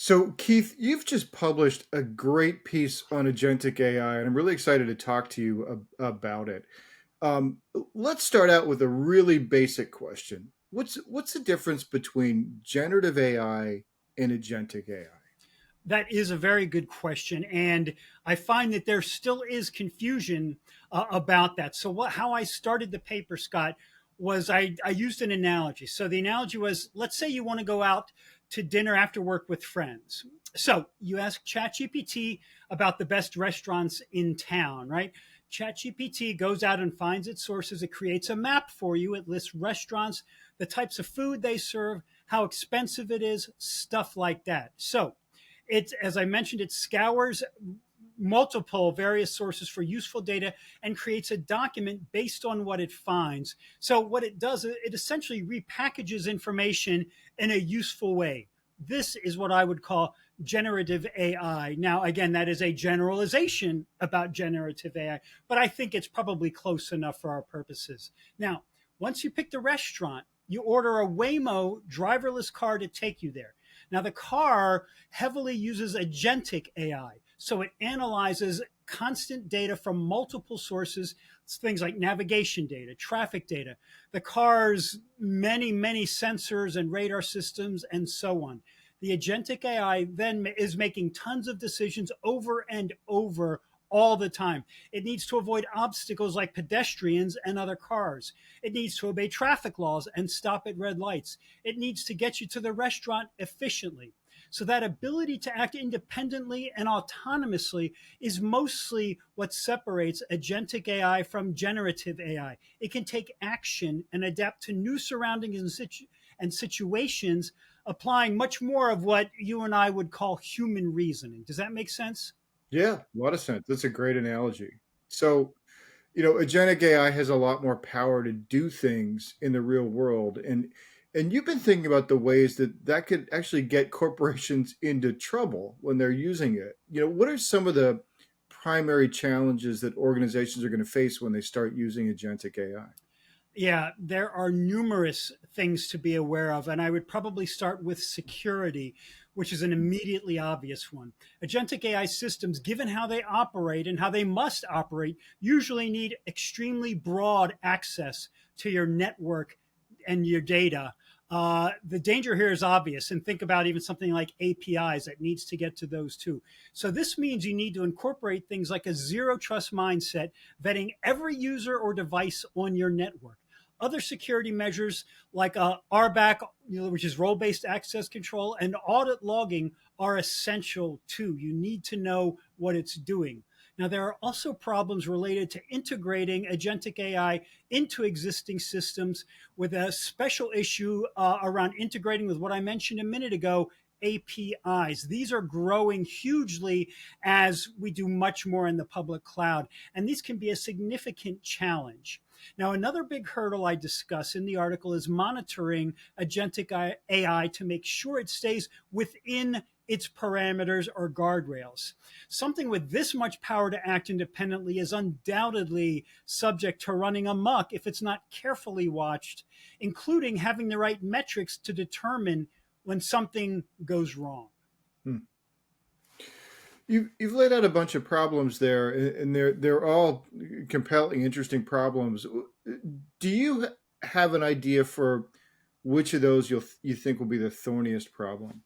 So, Keith, you've just published a great piece on agentic AI, and I'm really excited to talk to you about it. Um, let's start out with a really basic question. What's the difference between generative AI and agentic AI? That is a very good question, and I find that there still is confusion about that. So, how I started the paper, Scott, was I used an analogy. So, the analogy was, let's say you want to go out to dinner after work with friends. So, you ask ChatGPT about the best restaurants in town, right? ChatGPT goes out and finds its sources. It creates a map for you. It lists restaurants, the types of food they serve, how expensive it is, stuff like that. So, it's, as I mentioned, it scours multiple various sources for useful data and creates a document based on what it finds. So what it does, it essentially repackages information in a useful way. This is what I would call generative AI. Now, again, that is a generalization about generative AI, but I think it's probably close enough for our purposes. Now, once you pick the restaurant, you order a Waymo driverless car to take you there. Now, the car heavily uses agentic AI. So it analyzes constant data from multiple sources, things like navigation data, traffic data, the car's many sensors and radar systems, and so on. The agentic AI then is making tons of decisions over and over all the time. It needs to avoid obstacles like pedestrians and other cars. It needs to obey traffic laws and stop at red lights. It needs to get you to the restaurant efficiently. So that ability to act independently and autonomously is mostly what separates agentic AI from generative AI. It can take action and adapt to new surroundings and situations, applying much more of what you and I would call human reasoning. Does that make sense? Yeah, a lot of sense. That's a great analogy. So, agentic AI has a lot more power to do things in the real world, and you've been thinking about the ways that that could actually get corporations into trouble when they're using it. What are some of the primary challenges that organizations are going to face when they start using agentic AI? Yeah, there are numerous things to be aware of, and I would probably start with security, which is an immediately obvious one. Agentic AI systems, given how they operate and how they must operate, usually need extremely broad access to your network and your data. The danger here is obvious, and think about even something like APIs that needs to get to those too. So this means you need to incorporate things like a zero trust mindset, vetting every user or device on your network. Other security measures like RBAC, which is role-based access control, and audit logging are essential too. You need to know what it's doing. Now, there are also problems related to integrating agentic AI into existing systems, with a special issue around integrating with what I mentioned a minute ago, APIs. These are growing hugely as we do much more in the public cloud, and these can be a significant challenge. Now, another big hurdle I discuss in the article is monitoring agentic AI to make sure it stays within its parameters or guardrails. Something with this much power to act independently is undoubtedly subject to running amok if it's not carefully watched, including having the right metrics to determine when something goes wrong. Hmm. You've laid out a bunch of problems there, and they're all compelling, interesting problems. Do you have an idea for which of those you think will be the thorniest problem?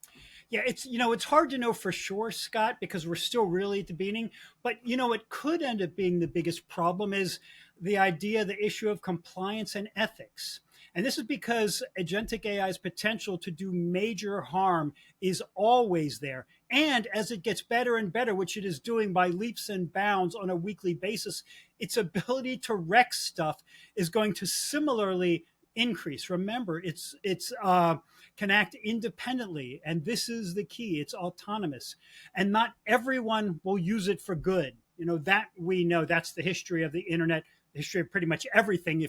Yeah, it's hard to know for sure, Scott, because we're still really at the beginning. But it could end up being the biggest problem is the idea, the issue of compliance and ethics. And this is because agentic AI's potential to do major harm is always there. And as it gets better and better, which it is doing by leaps and bounds on a weekly basis, its ability to wreck stuff is going to similarly increase. Remember, it's can act independently, and this is the key. It's autonomous, and not everyone will use it for good. That we know. That's the history of the internet, the history of pretty much everything.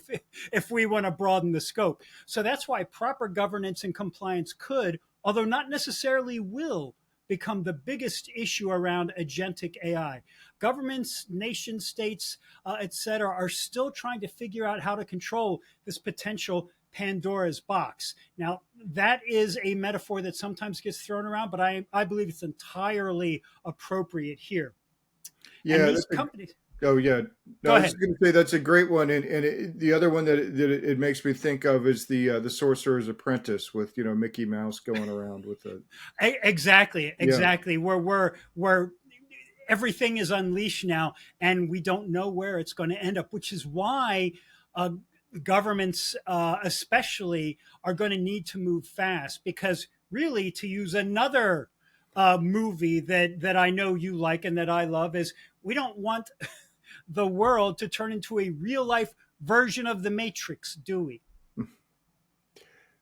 If we want to broaden the scope, so that's why proper governance and compliance could, although not necessarily will, become the biggest issue around agentic AI. Governments, nation states, etc., are still trying to figure out how to control this potential Pandora's box. Now, that is a metaphor that sometimes gets thrown around, but I believe it's entirely appropriate here. And Yeah, these that's a companies, oh yeah. No, go I was just ahead. going to say that's a great one, and the other one that it makes me think of is the Sorcerer's Apprentice with Mickey Mouse going around with the Exactly, yeah. exactly. Where everything is unleashed now, and we don't know where it's going to end up, which is why uh, governments, especially, are going to need to move fast. Because really, to use another movie that I know you like and that I love, is we don't want the world to turn into a real life version of the Matrix, do we?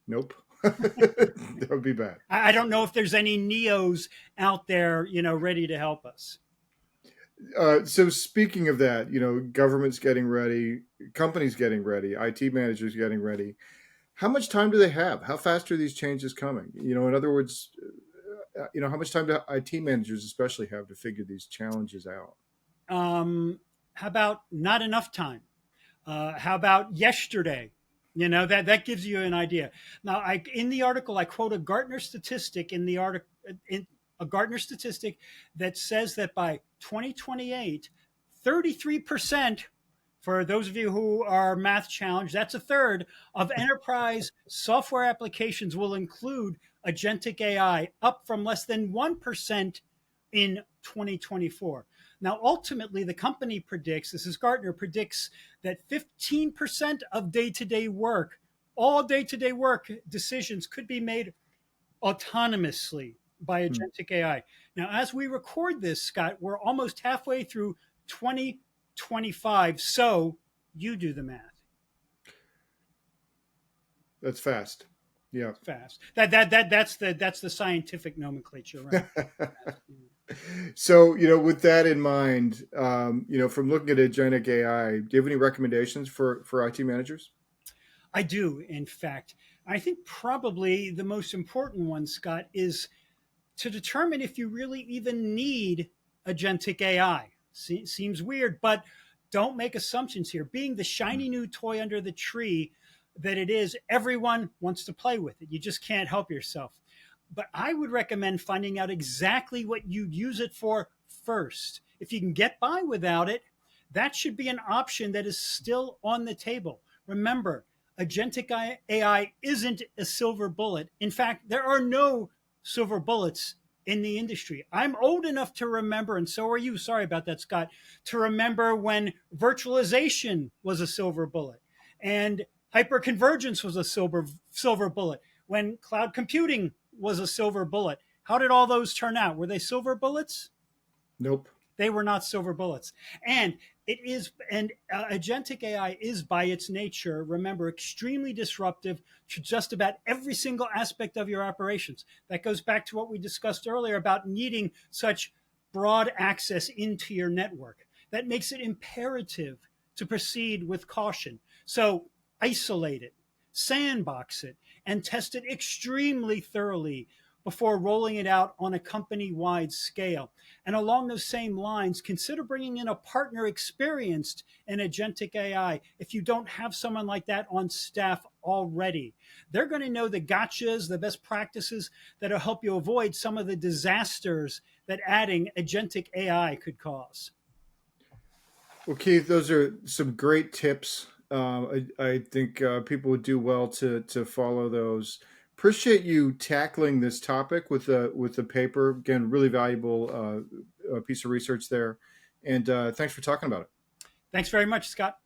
Nope. That would be bad. I don't know if there's any Neos out there, ready to help us. So speaking of that, government's getting ready, companies getting ready, IT managers getting ready. How much time do they have? How fast are these changes coming? In other words, how much time do IT managers especially have to figure these challenges out? How about not enough time? How about yesterday? That gives you an idea. Now, in the article, I quote a Gartner statistic in the article, in a Gartner statistic that says that by 2028, 33%, for those of you who are math challenged, that's a third of enterprise software applications will include agentic AI, up from less than 1% in 2024. Now, ultimately, the company predicts, this is Gartner, predicts that 15% of day to day work, all day to day work decisions could be made autonomously by Hmm. agentic AI. Now, as we record this, Scott, we're almost halfway through 2025. So you do the math. That's fast. Yeah. Fast. That's the scientific nomenclature, right? So, with that in mind, from looking at agentic AI, do you have any recommendations for IT managers? I do, in fact. I think probably the most important one, Scott, is to determine if you really even need agentic AI. Seems weird, but don't make assumptions here. Being the shiny new toy under the tree that it is, everyone wants to play with it. You just can't help yourself. But I would recommend finding out exactly what you'd use it for first. If you can get by without it, that should be an option that is still on the table. Remember, agentic AI isn't a silver bullet. In fact, there are no silver bullets in the industry. I'm old enough to remember, and so are you, sorry about that, Scott, to remember when virtualization was a silver bullet and hyperconvergence was a silver bullet, when cloud computing was a silver bullet. How did all those turn out? Were they silver bullets? Nope. They were not silver bullets. And agentic AI is by its nature, remember, extremely disruptive to just about every single aspect of your operations. That goes back to what we discussed earlier about needing such broad access into your network. That makes it imperative to proceed with caution. So isolate it, sandbox it, and test it extremely thoroughly before rolling it out on a company wide scale. And along those same lines, consider bringing in a partner experienced in agentic AI if you don't have someone like that on staff already. They're going to know the gotchas, the best practices that'll help you avoid some of the disasters that adding agentic AI could cause. Well, Keith, those are some great tips. I think people would do well to follow those. Appreciate you tackling this topic with the paper. Again, really valuable piece of research there. And thanks for talking about it. Thanks very much, Scott.